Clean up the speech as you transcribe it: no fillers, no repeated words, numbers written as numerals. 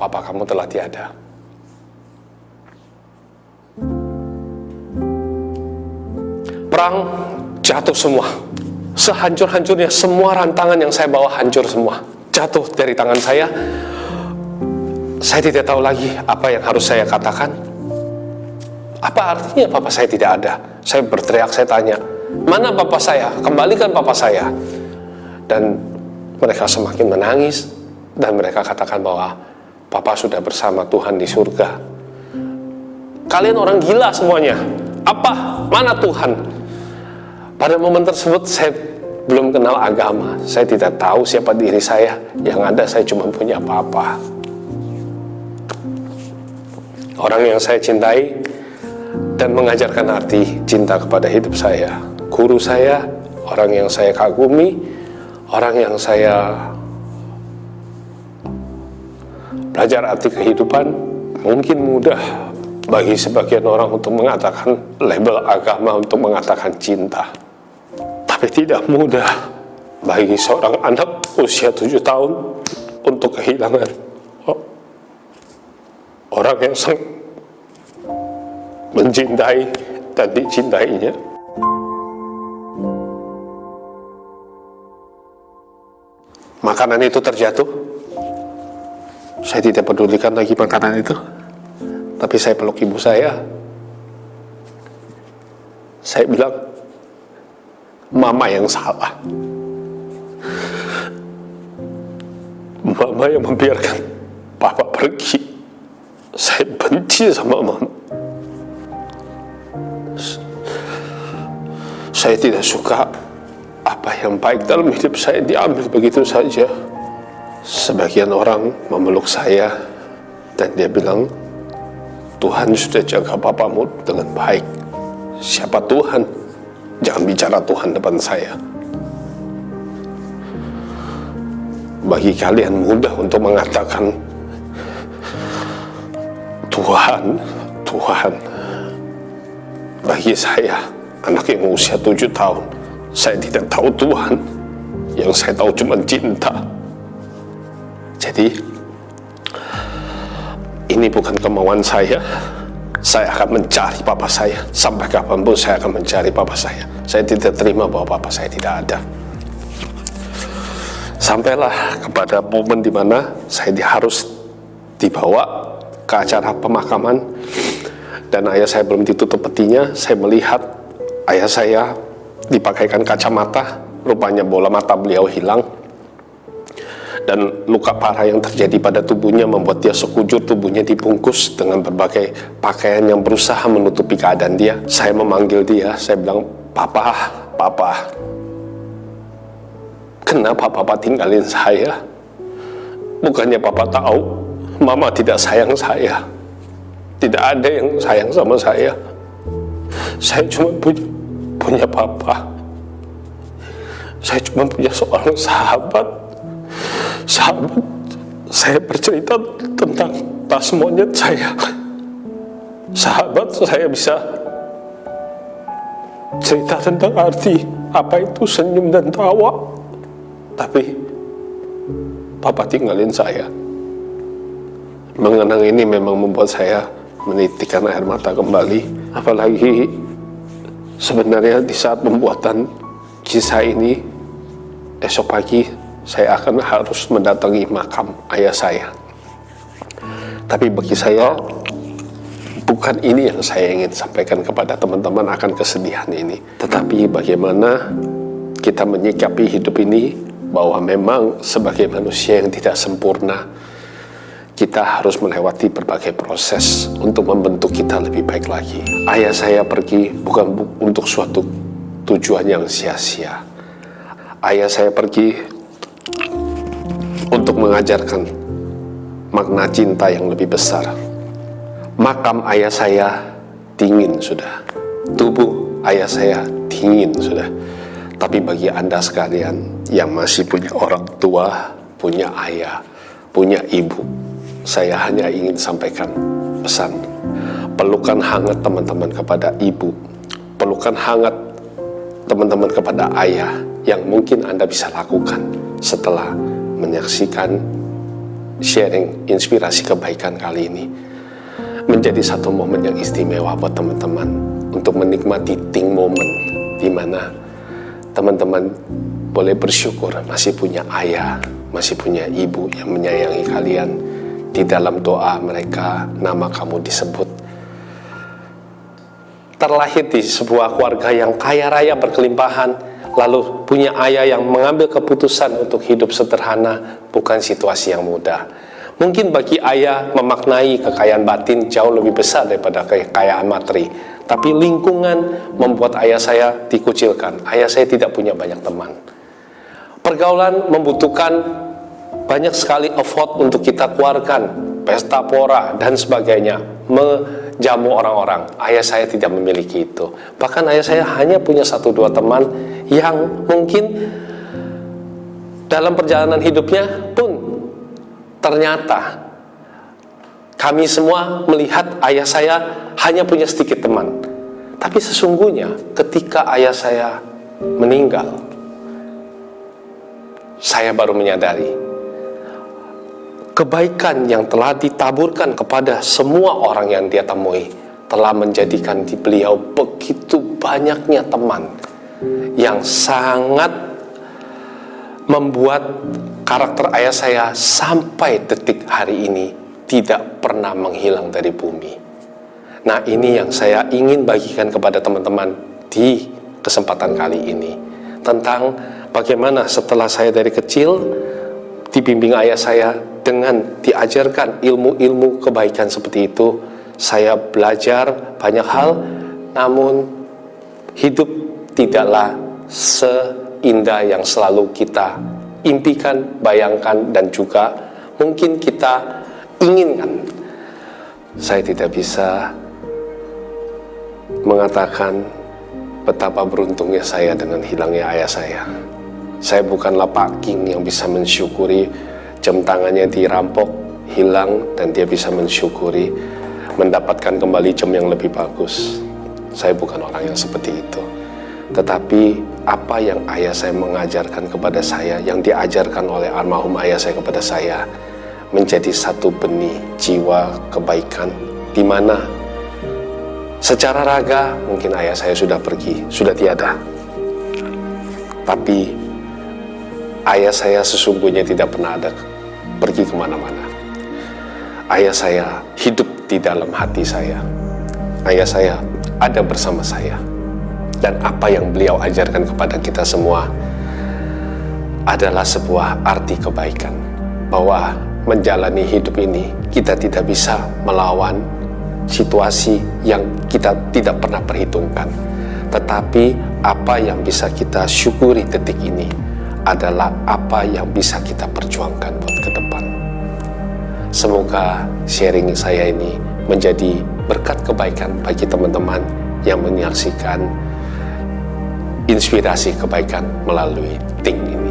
papa kamu telah tiada. Perang jatuh semua. Sehancur-hancurnya semua rantangan yang saya bawa hancur semua. Jatuh dari tangan saya. Saya tidak tahu lagi apa yang harus saya katakan. Apa artinya papa saya tidak ada? Saya berteriak, saya tanya, mana papa saya? Kembalikan papa saya. Dan mereka semakin menangis. Dan mereka katakan bahwa papa sudah bersama Tuhan di surga. Kalian orang gila semuanya. Apa? Mana Tuhan? Pada momen tersebut saya belum kenal agama. Saya tidak tahu siapa diri saya. Yang ada saya cuma punya papa. Orang yang saya cintai dan mengajarkan arti cinta kepada hidup saya. Guru saya, orang yang saya kagumi, orang yang saya belajar arti kehidupan. Mungkin mudah bagi sebagian orang untuk mengatakan label agama, untuk mengatakan cinta. Tapi tidak mudah bagi seorang anak usia 7 tahun untuk kehilangan orang yang sangat mencintai dan dicintainya. Makanan itu terjatuh. Saya tidak pedulikan lagi makanan itu. Tapi saya peluk ibu saya. Saya bilang, mama yang salah. Mama yang membiarkan papa pergi. Saya benci sama mama. Saya tidak suka apa yang baik dalam hidup saya diambil begitu saja. Sebagian orang memeluk saya dan dia bilang, Tuhan sudah jaga papamu dengan baik. Siapa Tuhan? Jangan bicara Tuhan depan saya. Bagi kalian mudah untuk mengatakan Tuhan, Tuhan. Bagi saya, anak yang usia 7 tahun, saya tidak tahu Tuhan. Yang saya tahu cuma cinta. Jadi, ini bukan kemauan saya. Saya akan mencari papa saya. Sampai kapanpun saya akan mencari papa saya. Saya tidak terima bahwa papa saya tidak ada. Sampailah kepada momen di mana saya harus dibawa ke acara pemakaman. Dan ayah saya belum ditutup petinya. Saya melihat ayah saya dipakaikan kacamata. Rupanya bola mata beliau hilang. Dan luka parah yang terjadi pada tubuhnya membuat dia sekujur tubuhnya dibungkus dengan berbagai pakaian yang berusaha menutupi keadaan dia. Saya memanggil dia, saya bilang, Papa, Papa, kenapa Papa tinggalin saya? Bukannya Papa tahu, Mama tidak sayang saya. Tidak ada yang sayang sama saya. Saya cuma punya Papa. Saya cuma punya seorang sahabat. Saya bercerita tentang tas monyet saya. Sahabat saya bisa cerita tentang arti apa itu senyum dan tawa. Tapi Papa tinggalin saya. Mengenang ini memang membuat saya menitikkan air mata kembali. Apalagi sebenarnya di saat pembuatan kisah ini, esok pagi saya akan harus mendatangi makam ayah saya. Tapi bagi saya, bukan ini yang saya ingin sampaikan kepada teman-teman akan kesedihan ini. Tetapi bagaimana kita menyikapi hidup ini, bahwa memang sebagai manusia yang tidak sempurna, kita harus melewati berbagai proses untuk membentuk kita lebih baik lagi. Ayah saya pergi bukan untuk suatu tujuan yang sia-sia. Ayah saya pergi untuk mengajarkan makna cinta yang lebih besar. Makam ayah saya dingin sudah. Tubuh ayah saya dingin sudah. Tapi bagi Anda sekalian yang masih punya orang tua, punya ayah, punya ibu, saya hanya ingin sampaikan pesan. Pelukan hangat teman-teman kepada ibu. Pelukan hangat teman-teman kepada ayah yang mungkin Anda bisa lakukan setelah menyaksikan sharing inspirasi kebaikan kali ini menjadi satu momen yang istimewa buat teman-teman untuk menikmati ting momen di mana teman-teman boleh bersyukur masih punya ayah, masih punya ibu yang menyayangi kalian. Di dalam doa mereka, nama kamu disebut. Terlahir di sebuah keluarga yang kaya raya berkelimpahan, lalu punya ayah yang mengambil keputusan untuk hidup sederhana, bukan situasi yang mudah. Mungkin bagi ayah memaknai kekayaan batin jauh lebih besar daripada kekayaan materi. Tapi lingkungan membuat ayah saya dikucilkan. Ayah saya tidak punya banyak teman. Pergaulan membutuhkan banyak sekali effort untuk kita keluarkan, pesta pora dan sebagainya, menjamu orang-orang. Ayah saya tidak memiliki itu. Bahkan ayah saya hanya punya 1-2 teman yang mungkin dalam perjalanan hidupnya pun ternyata kami semua melihat ayah saya hanya punya sedikit teman. Tapi sesungguhnya ketika ayah saya meninggal, saya baru menyadari kebaikan yang telah ditaburkan kepada semua orang yang dia temui telah menjadikan di beliau begitu banyaknya teman yang sangat membuat karakter ayah saya sampai detik hari ini tidak pernah menghilang dari bumi. Nah, ini yang saya ingin bagikan kepada teman-teman di kesempatan kali ini, tentang bagaimana setelah saya dari kecil dibimbing ayah saya dengan diajarkan ilmu-ilmu kebaikan seperti itu, saya belajar banyak hal, namun hidup tidaklah seindah yang selalu kita impikan, bayangkan, dan juga mungkin kita inginkan. Saya tidak bisa mengatakan betapa beruntungnya saya dengan hilangnya ayah saya. Saya bukanlah Pak King yang bisa mensyukuri jam tangannya dirampok, hilang, dan dia bisa mensyukuri mendapatkan kembali jam yang lebih bagus. Saya bukan orang yang seperti itu. Tetapi apa yang ayah saya mengajarkan kepada saya, yang diajarkan oleh almarhum ayah saya kepada saya, menjadi satu benih jiwa kebaikan, di mana secara raga mungkin ayah saya sudah pergi, sudah tiada. Tapi ayah saya sesungguhnya tidak pernah ada pergi kemana-mana. Ayah saya hidup di dalam hati saya. Ayah saya ada bersama saya. Dan apa yang beliau ajarkan kepada kita semua adalah sebuah arti kebaikan. Bahwa menjalani hidup ini, kita tidak bisa melawan situasi yang kita tidak pernah perhitungkan. Tetapi apa yang bisa kita syukuri detik ini adalah apa yang bisa kita perjuangkan buat ke depan. Semoga sharing saya ini menjadi berkat kebaikan bagi teman-teman yang menyaksikan inspirasi kebaikan melalui Ting ini.